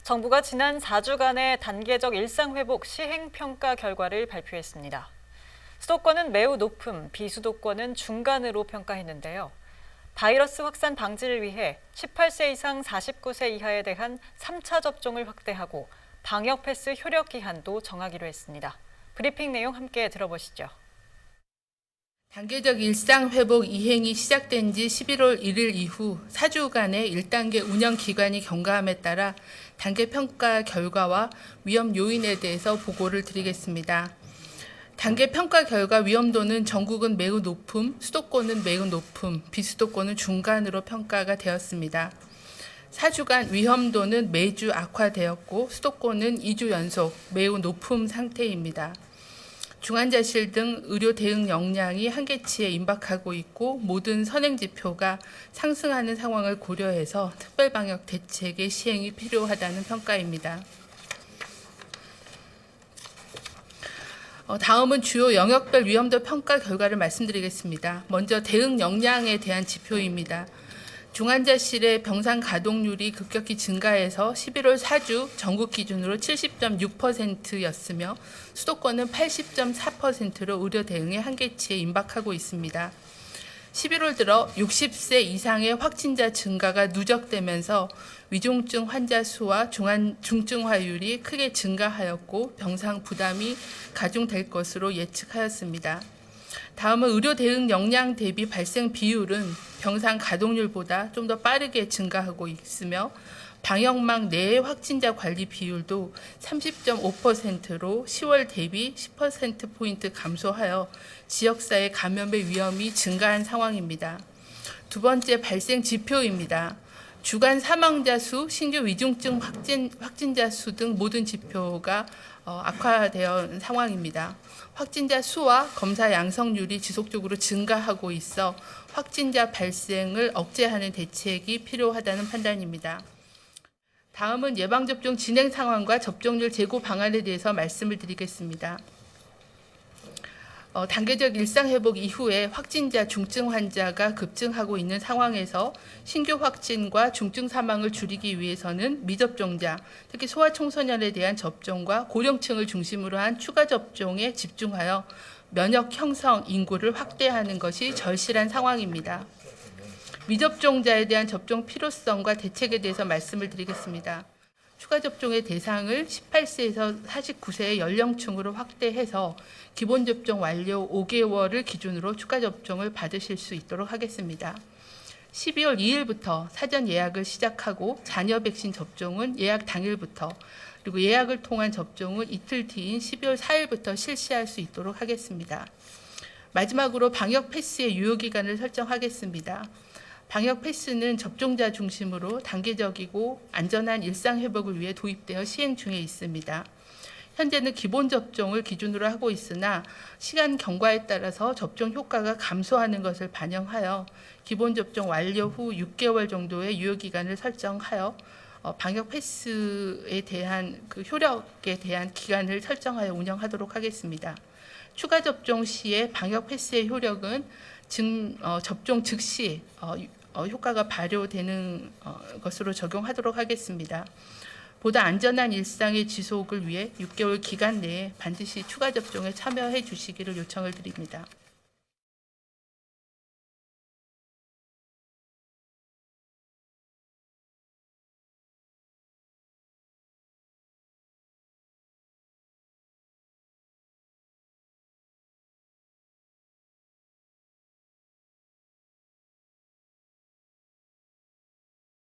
정부가 지난 4주간의 단계적 일상회복 시행평가 결과를 발표했습니다. 수도권은 매우 높음, 비수도권은 중간으로 평가했는데요. 바이러스 확산 방지를 위해 18세 이상 49세 이하에 대한 3차 접종을 확대하고 방역 패스 효력 기한도 정하기로 했습니다. 브리핑 내용 함께 들어보시죠. 단계적 일상회복 이행이 시작된 지 11월 1일 이후 4주간의 1단계 운영기간이 경과함에 따라 단계평가 결과와 위험 요인에 대해서 보고를 드리겠습니다. 단계평가 결과 위험도는 전국은 매우 높음, 수도권은 매우 높음, 비수도권은 중간으로 평가가 되었습니다. 4주간 위험도는 매주 악화되었고 수도권은 2주 연속 매우 높음 상태입니다. 중환자실 등 의료 대응 역량이 한계치에 임박하고 있고 모든 선행지표가 상승하는 상황을 고려해서 특별방역 대책의 시행이 필요하다는 평가입니다. 다음은 주요 영역별 위험도 평가 결과를 말씀드리겠습니다. 먼저 대응 역량에 대한 지표입니다. 중환자실의 병상 가동률이 급격히 증가해서 11월 4주 전국 기준으로 70.6%였으며 수도권은 80.4%로 의료 대응의 한계치에 임박하고 있습니다. 11월 들어 60세 이상의 확진자 증가가 누적되면서 위중증 환자 수와 중증화율이 크게 증가하였고 병상 부담이 가중될 것으로 예측하였습니다. 다음은 의료 대응 역량 대비 발생 비율은 병상 가동률보다 좀 더 빠르게 증가하고 있으며 방역망 내의 확진자 관리 비율도 30.5%로 10월 대비 10%포인트 감소하여 지역사회 감염의 위험이 증가한 상황입니다. 두 번째 발생 지표입니다. 주간 사망자 수, 신규 위중증 확진자 수 등 모든 지표가 악화되어 상황입니다. 확진자 수와 검사 양성률이 지속적으로 증가하고 있어 확진자 발생을 억제하는 대책이 필요하다는 판단입니다. 다음은 예방접종 진행 상황과 접종률 제고 방안에 대해서 말씀을 드리겠습니다. 단계적 일상회복 이후에 확진자, 중증 환자가 급증하고 있는 상황에서 신규 확진과 중증 사망을 줄이기 위해서는 미접종자, 특히 소아청소년에 대한 접종과 고령층을 중심으로 한 추가 접종에 집중하여 면역 형성 인구를 확대하는 것이 절실한 상황입니다. 미접종자에 대한 접종 필요성과 대책에 대해서 말씀을 드리겠습니다. 추가 접종의 대상을 18세에서 49세의 연령층으로 확대해서 기본 접종 완료 5개월을 기준으로 추가 접종을 받으실 수 있도록 하겠습니다. 12월 2일부터 사전 예약을 시작하고 자녀 백신 접종은 예약 당일부터 그리고 예약을 통한 접종은 이틀 뒤인 12월 4일부터 실시할 수 있도록 하겠습니다. 마지막으로 방역 패스의 유효기간을 설정하겠습니다. 방역 패스는 접종자 중심으로 단계적이고 안전한 일상 회복을 위해 도입되어 시행 중에 있습니다. 현재는 기본 접종을 기준으로 하고 있으나 시간 경과에 따라서 접종 효과가 감소하는 것을 반영하여 기본 접종 완료 후 6개월 정도의 유효기간을 설정하여 방역 패스에 대한 그 효력에 대한 기간을 설정하여 운영하도록 하겠습니다. 추가 접종 시에 방역 패스의 효력은 접종 즉시 효과가 발효되는 것으로 적용하도록 하겠습니다. 보다 안전한 일상의 지속을 위해 6개월 기간 내에 반드시 추가 접종에 참여해 주시기를 요청을 드립니다.